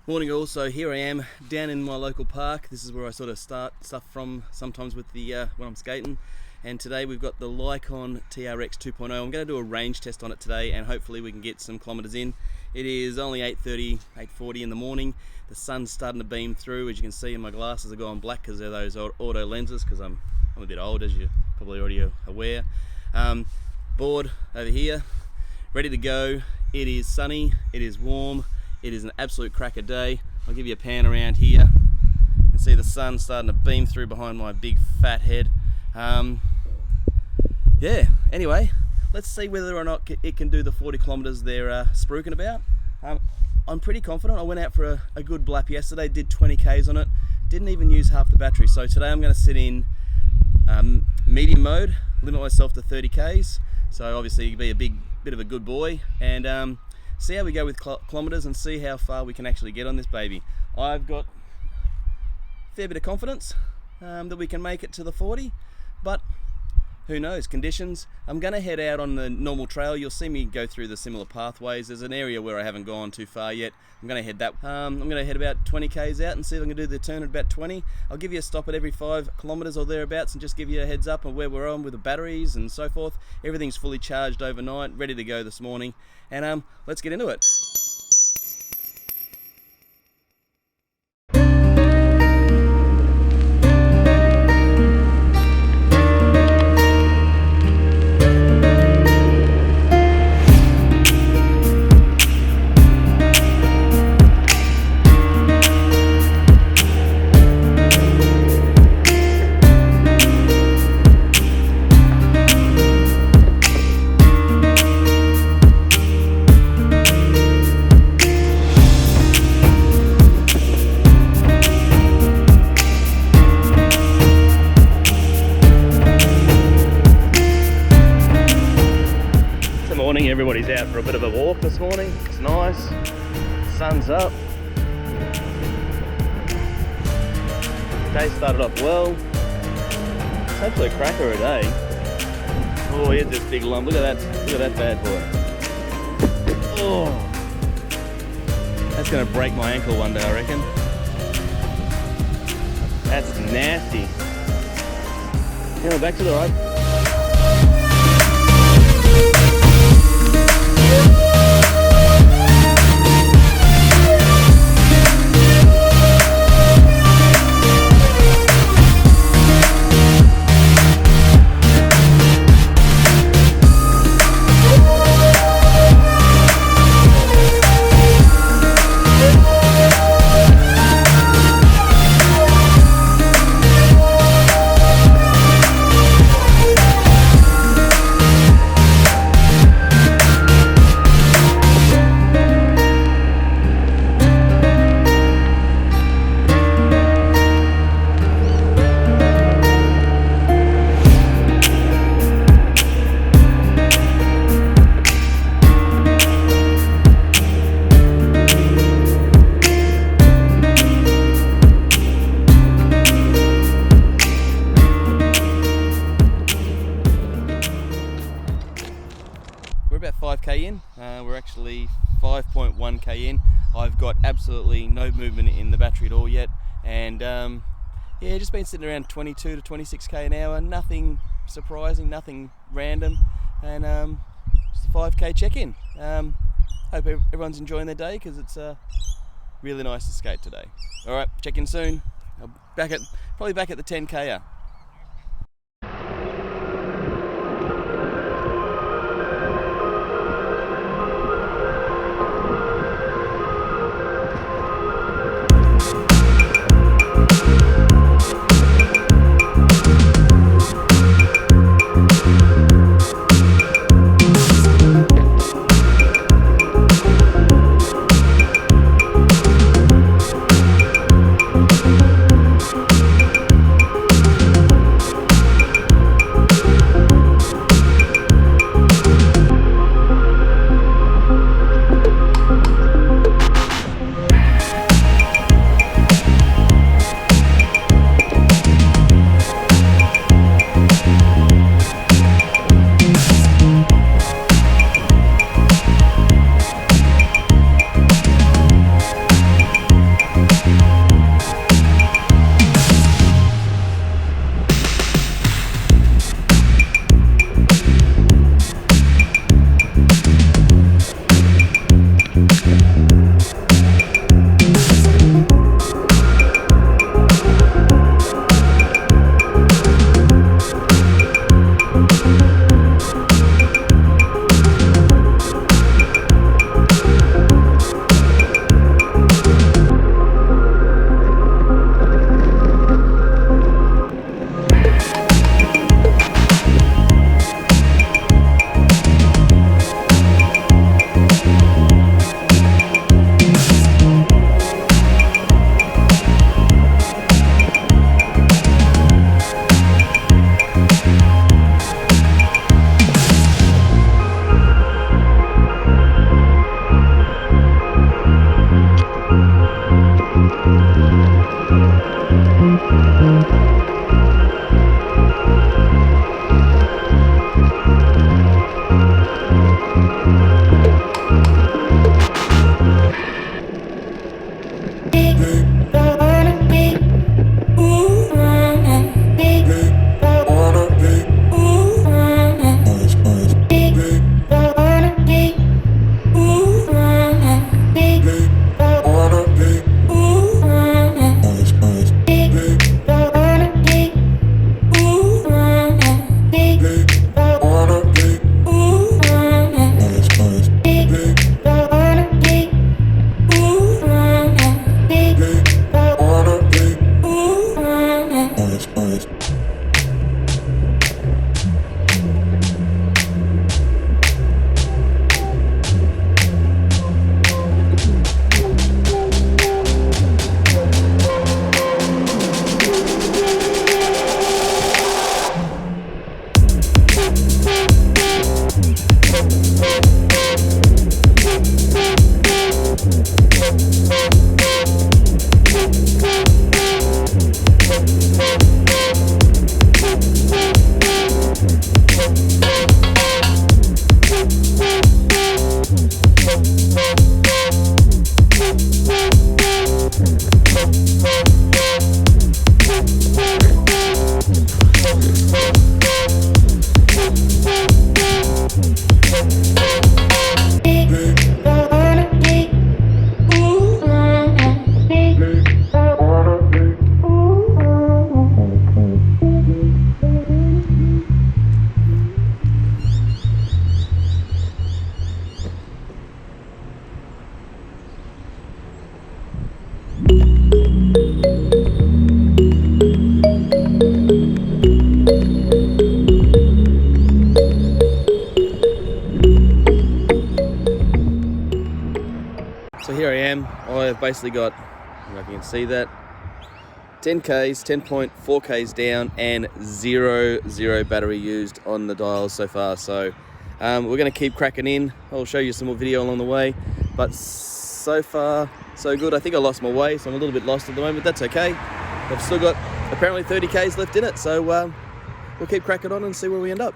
Morning all, so here I am down in my local park. This is where I sort of start stuff from sometimes with the when I'm skating, and today we've got the Lycaon TRX 2.0. I'm going to do a range test on it today and hopefully we can get some kilometres in. It is only 8:30, 8:40 in the morning. The sun's starting to beam through. As you can see, my glasses are going black because they're those auto lenses, because I'm a bit old, as you're probably already aware. Board over here, ready to go. It is sunny, it is warm. It is an absolute cracker day. I'll give you a pan around here. You can see the sun starting to beam through behind my big fat head. Yeah, anyway, let's see whether or not it can do the 40 kilometres they're spruiking about. I'm pretty confident. I went out for a good blap yesterday, did 20 Ks on it, didn't even use half the battery. So today I'm going to sit in medium mode, limit myself to 30 Ks. So obviously be a bit of a good boy, and see how we go with kilometres and see how far we can actually get on this baby. I've got a fair bit of confidence that we can make it to the 40, but who knows, conditions. I'm going to head out on the normal trail. You'll see me go through the similar pathways. There's an area where I haven't gone too far yet. I'm going to head that. I'm going to head about 20 Ks out and see if I can do the turn at about 20. I'll give you a stop at every 5 kilometres or thereabouts and just give you a heads up on where we're on with the batteries and so forth. Everything's fully charged overnight, ready to go this morning, and let's get into it. Everybody's out for a bit of a walk this morning. It's nice, sun's up. Day started off well. It's actually a cracker a day. Oh, here's this big lump. Look at that bad boy. Oh, that's gonna break my ankle one day, I reckon. That's nasty. Yeah, back to the right. We're about 5k in. We're actually 5.1k in. I've got absolutely no movement in the battery at all yet, and yeah, just been sitting around 22 to 26k an hour. Nothing surprising, nothing random, and just a 5k check-in. Hope everyone's enjoying their day, because it's really nice to skate today. All right, check in soon. Probably back at the 10k. So here I am. I've basically got, I don't know if you can see that, 10Ks, 10.4Ks down, and zero battery used on the dials so far. So we're going to keep cracking in. I'll show you some more video along the way, but so far so good. I think I lost my way, so I'm a little bit lost at the moment. That's okay. I've still got apparently 30Ks left in it, so we'll keep cracking on and see where we end up.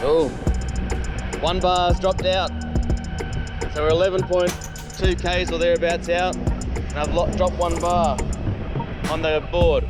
Oh, 1 bar's dropped out. So we're 11.2 Ks or thereabouts out, and I've dropped 1 bar on the board.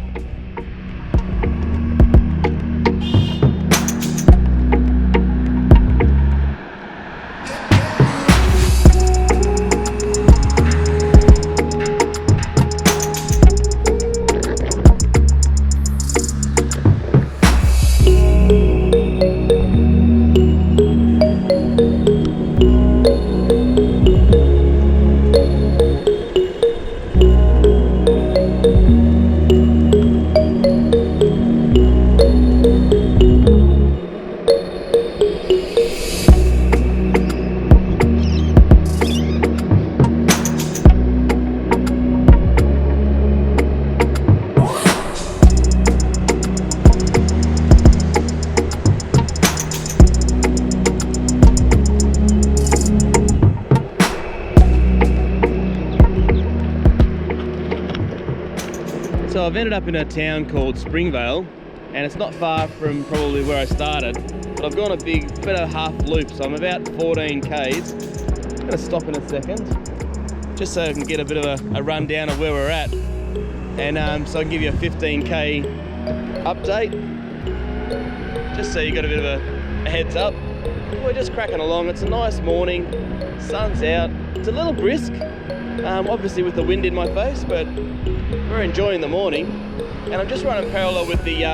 So I've ended up in a town called Springvale, and it's not far from probably where I started, but I've gone a better half loop, so I'm about 14 Ks. I'm gonna stop in a second, just so I can get a bit of a rundown of where we're at, and so I can give you a 15K update, just so you got a bit of a heads up. We're just cracking along. It's a nice morning, sun's out, it's a little brisk, obviously with the wind in my face, but we're enjoying the morning. And I'm just running parallel with the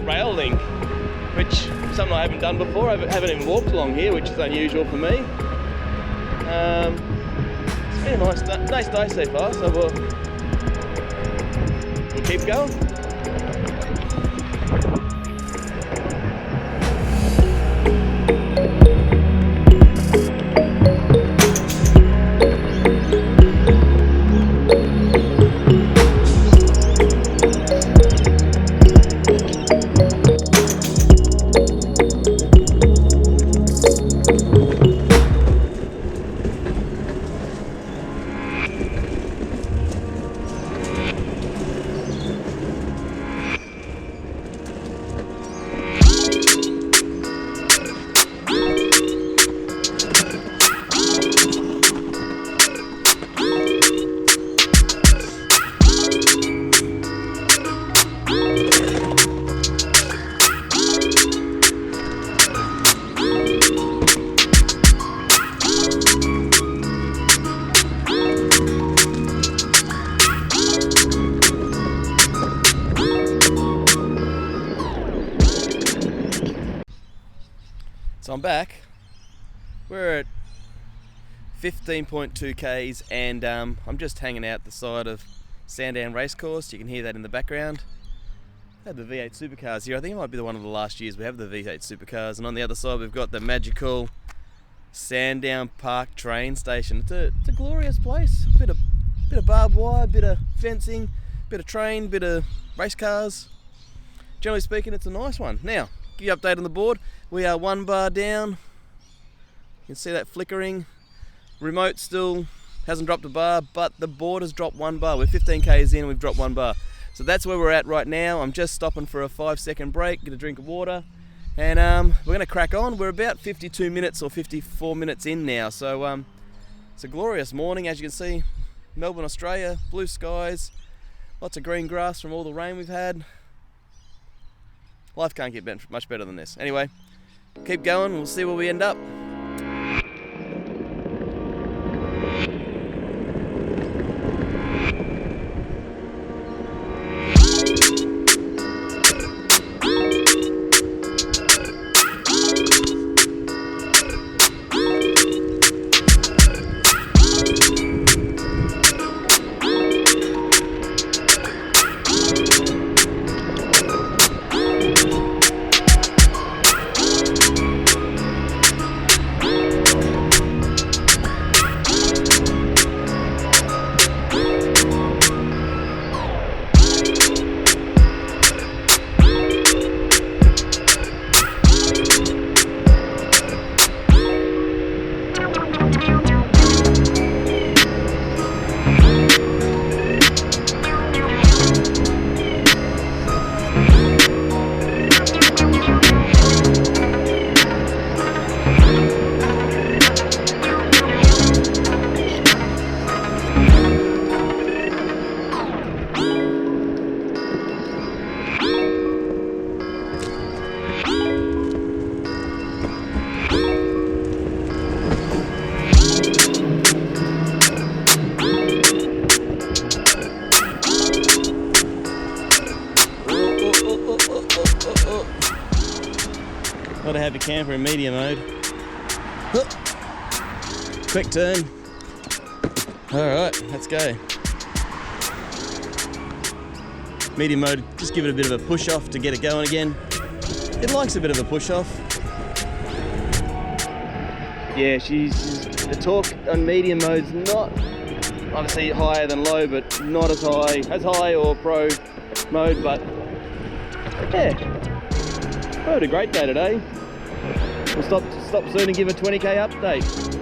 rail link, which is something I haven't done before. I haven't even walked along here, which is unusual for me. It's been a nice day so far, so we'll Keep going. So I'm back. We're at 15.2 Ks and I'm just hanging out the side of Sandown Racecourse. You can hear that in the background. I had the V8 supercars here. I think it might be one of the last years we have the V8 supercars, and on the other side we've got the magical Sandown Park train station. It's a glorious place. Bit of barbed wire, bit of fencing, bit of train, bit of race cars. Generally speaking, it's a nice one. Now, give you an update on the board. We are 1 bar down. You can see that flickering. Remote still hasn't dropped a bar, but the board has dropped 1 bar. We're 15 Ks in and we've dropped 1 bar. So that's where we're at right now. I'm just stopping for a 5-second break, get a drink of water, and we're gonna crack on. We're about 52 minutes or 54 minutes in now. So it's a glorious morning, as you can see. Melbourne, Australia, blue skies, lots of green grass from all the rain we've had. Life can't get much better than this. Anyway, keep going, we'll see where we end up. Gotta have your camper in media mode. Quick turn. Alright, let's go. Medium mode, just give it a bit of a push off to get it going again. It likes a bit of a push off. Yeah, the torque on medium mode's not obviously higher than low, but not as high or pro mode, but yeah. We had a great day today. We'll stop soon and give a 20k update.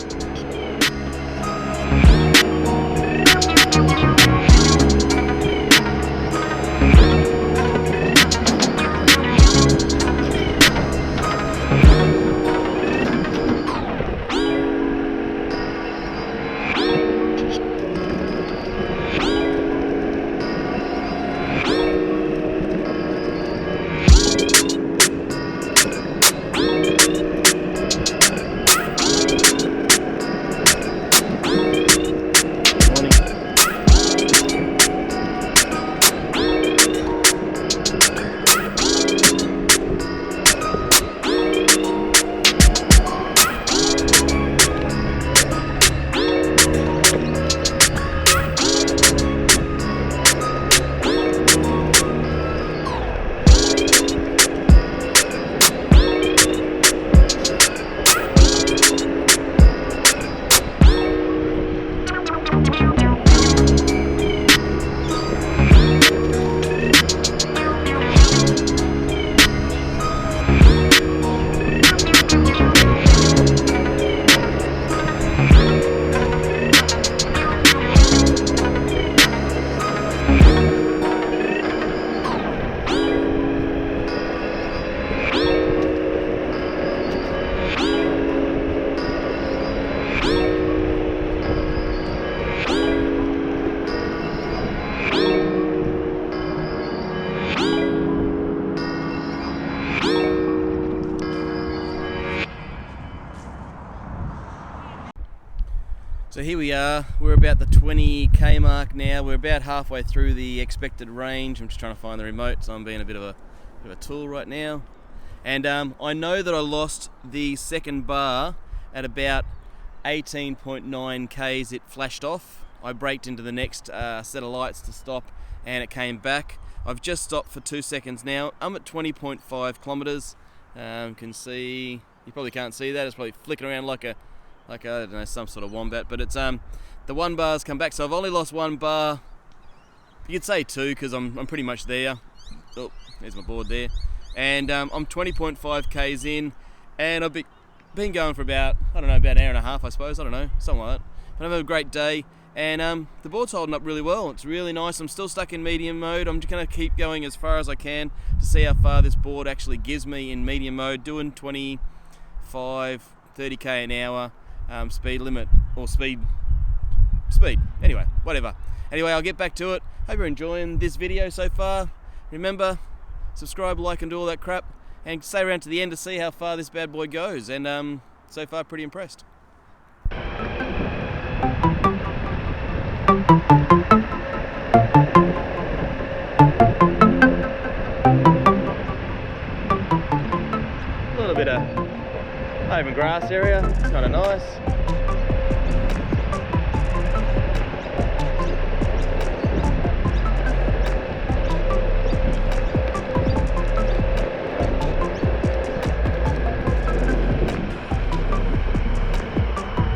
So here we are, we're about the 20k mark now. We're about halfway through the expected range. I'm just trying to find the remote, so I'm being a bit of a tool right now. And I know that I lost the second bar at about 18.9 k's. It flashed off. I braked into the next set of lights to stop, and it came back. I've just stopped for 2 seconds now. I'm at 20.5 kilometres. You can see, you probably can't see that. It's probably flicking around like a I don't know, some sort of wombat. But it's the one bar's come back, so I've only lost one bar. You could say two because I'm pretty much there. Oh, there's my board there. And I'm 20.5 k's in, and I've been going for about, I don't know, about an hour and a half, I suppose. I don't know, something like that. But I've had a great day, and the board's holding up really well. It's really nice. I'm still stuck in medium mode. I'm just going to keep going as far as I can to see how far this board actually gives me in medium mode, doing 25, 30k an hour. Speed limit, or speed, anyway, whatever. Anyway, I'll get back to it. Hope you're enjoying this video so far. Remember, subscribe, like, and do all that crap, and stay around to the end to see how far this bad boy goes. And so far, pretty impressed. A little bit of open grass area, it's kind of nice.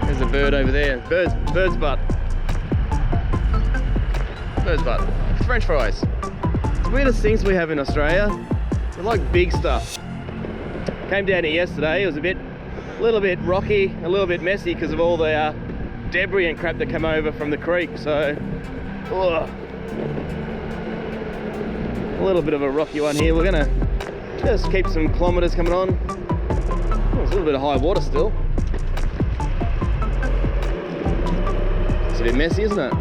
There's a bird over there. Bird's butt. Bird's butt. It's French fries. It's the weirdest things we have in Australia. They're like big stuff. Came down here yesterday. It was a little bit rocky, a little bit messy because of all the debris and crap that come over from the creek. So, ugh. A little bit of a rocky one here. We're gonna just keep some kilometres coming on. Oh, there's a little bit of high water still. It's a bit messy, isn't it?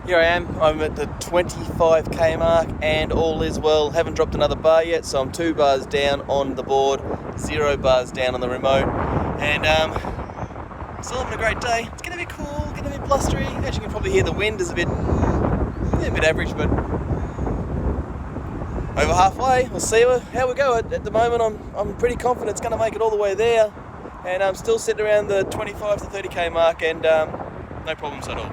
Here I am, I'm at the 25k mark and all is well. Haven't dropped another bar yet, so I'm 2 bars down on the board, 0 bars down on the remote, and still having a great day. It's going to be cool, going to be blustery. As you can probably hear, the wind is a bit average, but over halfway. We'll see how we go. At the moment, I'm pretty confident it's going to make it all the way there, and I'm still sitting around the 25 to 30k mark, and no problems at all.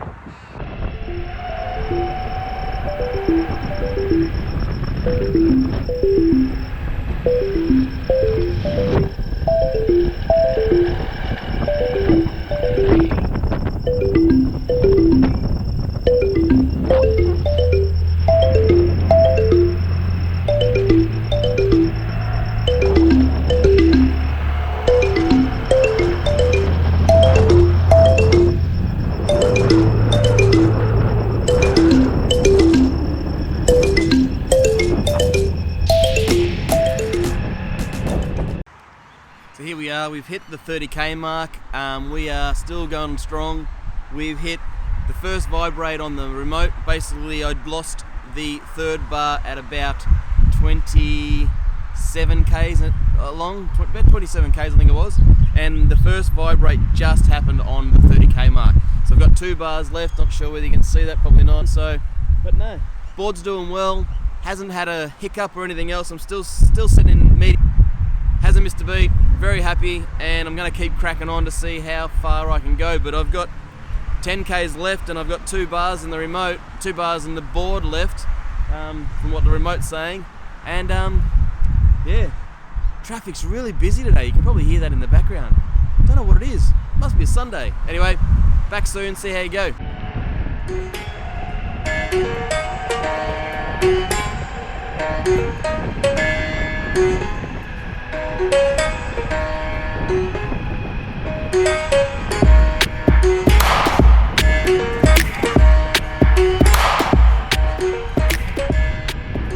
So here we are, we've hit the 30k mark, we are still going strong. We've hit the first vibrate on the remote. Basically I'd lost the third bar at about 27k's along, about 27k's I think it was, and the first vibrate just happened on the 30k mark. So I've got 2 bars left, not sure whether you can see that, probably not. So, but no, board's doing well, hasn't had a hiccup or anything else. I'm still sitting in medium, hasn't missed a beat, very happy, and I'm going to keep cracking on to see how far I can go. But I've got 10Ks left, and I've got 2 bars in the remote, 2 bars in the board left, from what the remote's saying. And yeah, traffic's really busy today. You can probably hear that in the background. Don't know what it is. Must be a Sunday. Anyway, back soon, see how you go.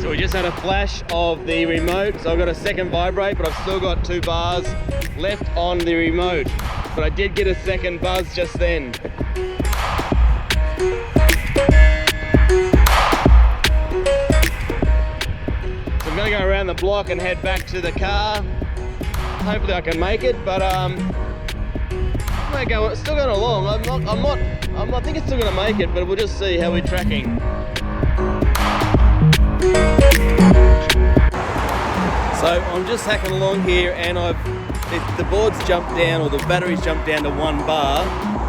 So we just had a flash of the remote, so I've got a second vibrate, but I've still got 2 bars left on the remote. But I did get a second buzz just then. So I'm gonna go around the block and head back to the car. Hopefully I can make it, but it's still going along. I think it's still gonna make it, but we'll just see how we're tracking. So I'm just hacking along here, and the board's jumped down, or the battery's jumped down to 1 bar.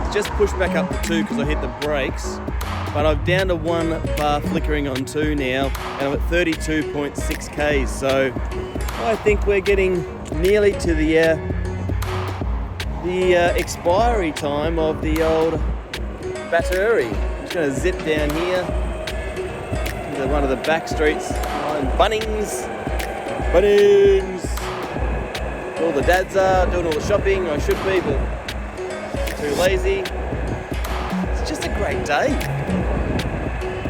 It's just pushed back up to 2 because I hit the brakes. But I'm down to 1 bar flickering on 2 now, and I'm at 32.6 Ks. So I think we're getting nearly to the expiry time of the old battery. I'm just going to zip down here to one of the back streets behind Bunnings. All the dads are doing all the shopping. I should be, but too lazy. It's just a great day.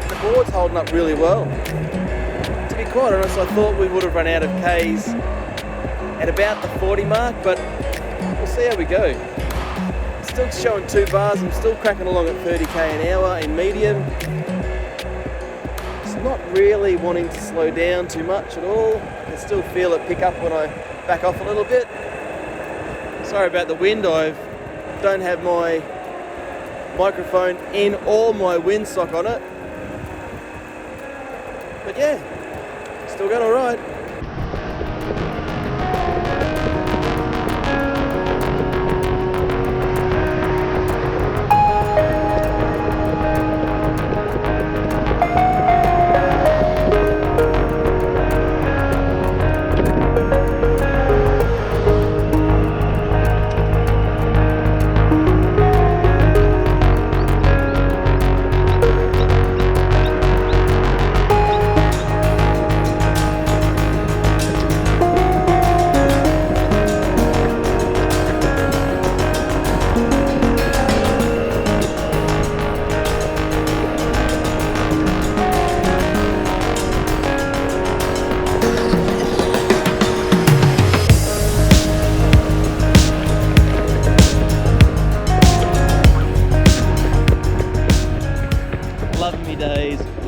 The board's holding up really well. To be quite honest, I thought we would have run out of Ks at about the 40 mark, but we'll see how we go. Still showing 2 bars. I'm still cracking along at 30k an hour in medium. It's not really wanting to slow down too much at all. I can still feel it pick up when I back off a little bit. Sorry about the wind. I don't have my microphone in or my windsock on it. But yeah, still going alright.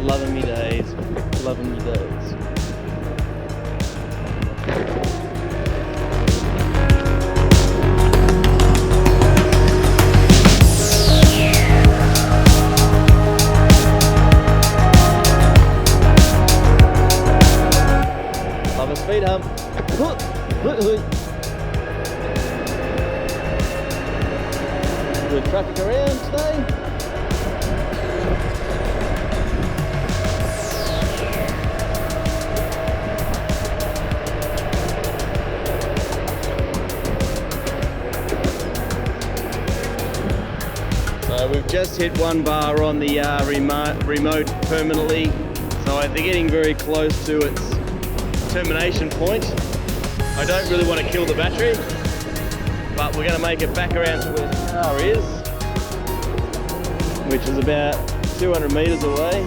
Loving me days. Love a speed hump. Good traffic around today. We've just hit 1 bar on the remote permanently, so they're getting very close to its termination point. I don't really want to kill the battery, but we're going to make it back around to where the car is, which is about 200 metres away.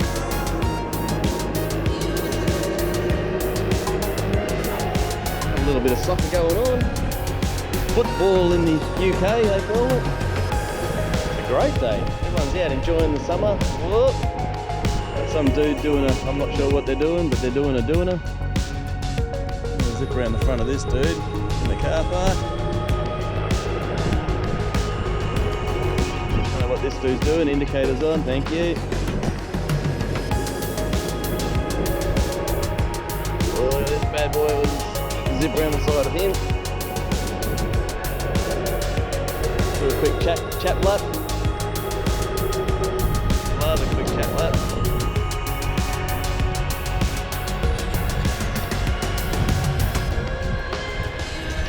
A little bit of soccer going on. Football in the UK, they call it. Great day. Everyone's out enjoying the summer. Whoop. Got some dude doing I'm not sure what they're doing, but they're doing a doiner. I'll zip around the front of this dude in the car park. Don't know what this dude's doing. Indicators on, thank you. Oh, this bad boy will zip around the side of him. Do a quick chat lap. was a quick chat lap.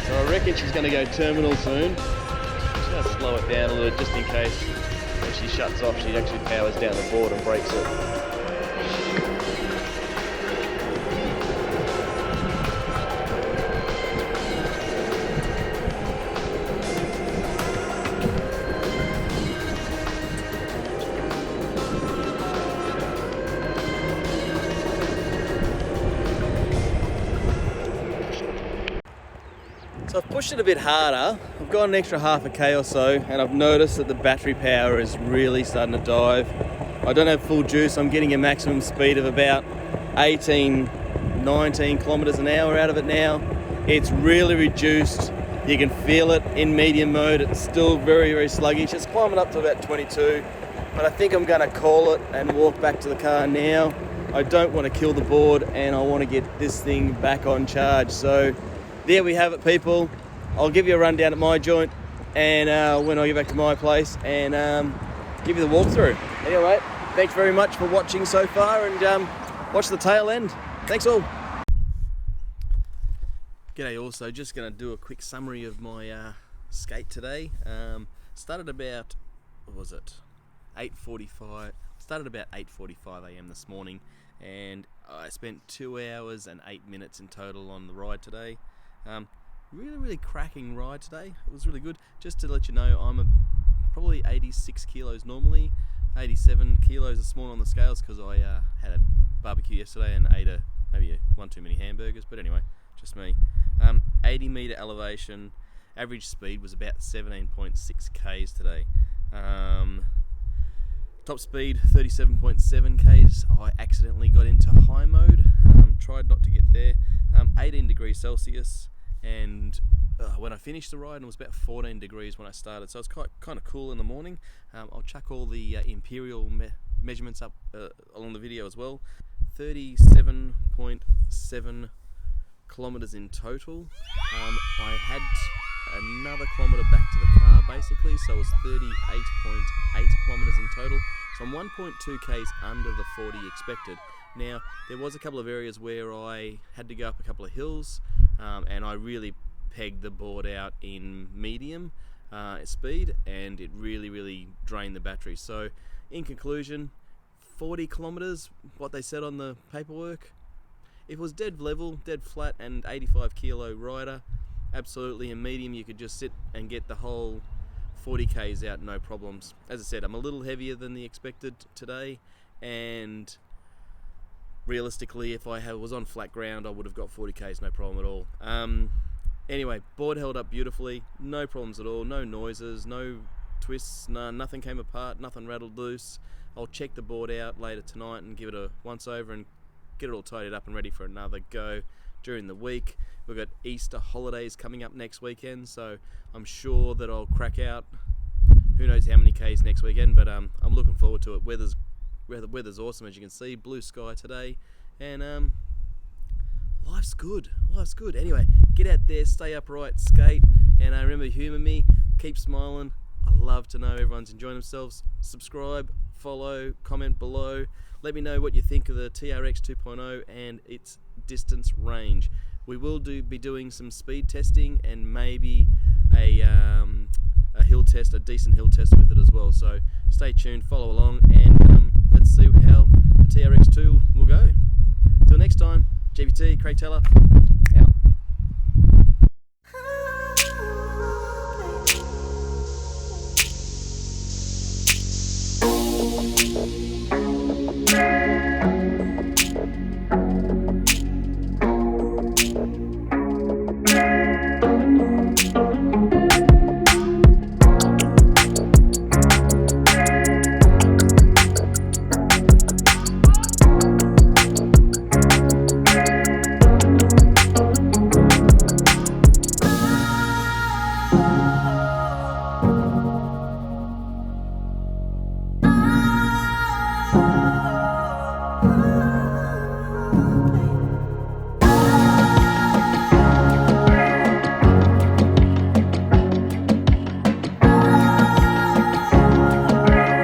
So I reckon she's going to go terminal soon. Just going to slow it down a little just in case when she shuts off she actually powers down the board and breaks it. So I've pushed it a bit harder. I've got an extra half a K or so, and I've noticed that the battery power is really starting to dive. I don't have full juice. I'm getting a maximum speed of about 18, 19 kilometers an hour out of it now. It's really reduced. You can feel it in medium mode. It's still very, very sluggish. It's climbing up to about 22, but I think I'm going to call it and walk back to the car now. I don't want to kill the board, and I want to get this thing back on charge. So there we have it, people. I'll give you a rundown at my joint and when I get back to my place and give you the walkthrough. Anyway, thanks very much for watching so far, and watch the tail end. Thanks all. G'day. Also, just going to do a quick summary of my skate today. Started about, what was it, 8:45. Started about 8:45 a.m. this morning, and I spent 2 hours and 8 minutes in total on the ride today. Really cracking ride today. It was really good. Just to let you know, I'm probably 86 kilos normally, 87 kilos this morning on the scales because I had a barbecue yesterday and ate maybe one too many hamburgers, but anyway, just me. 80 meter elevation, average speed was about 17.6 k's today. Top speed 37.7 k's. I accidentally got into high mode, tried not to get there. 18 degrees Celsius, and when I finished the ride, it was about 14 degrees when I started, so it's kind of cool in the morning. I'll chuck all the imperial measurements up along the video as well. 37.7 kilometers in total. I had another kilometer back to the car basically, so it was 38.8 kilometers in total. So I'm 1.2 k's under the 40 expected. Now, there was a couple of areas where I had to go up a couple of hills, and I really pegged the board out in medium speed, and it really drained the battery. So, in conclusion, 40 kilometers, what they said on the paperwork. It was dead level, dead flat, and 85 kilo rider. Absolutely, in medium you could just sit and get the whole 40 k's out, no problems. As I said, I'm a little heavier than the expected today, and realistically, if I was on flat ground, I would have got 40 k's, no problem at all. Anyway, board held up beautifully, no problems at all, no noises, no twists, nothing came apart, nothing rattled loose. I'll check the board out later tonight and give it a once over and get it all tidied up and ready for another go during the week. We've got Easter holidays coming up next weekend, so I'm sure that I'll crack out who knows how many k's next weekend, but I'm looking forward to it. The weather's awesome, as you can see, blue sky today, and life's good. Anyway, get out there, stay upright, skate, and remember, humour me, keep smiling. I love to know everyone's enjoying themselves. Subscribe, follow, comment below. Let me know what you think of the TRX 2.0 and its distance range. We will be doing some speed testing and maybe a hill test, a decent hill test with it as well. So stay tuned, follow along, and let's see how the TRX2 will go. Till next time, GBT, Craig Teller, out.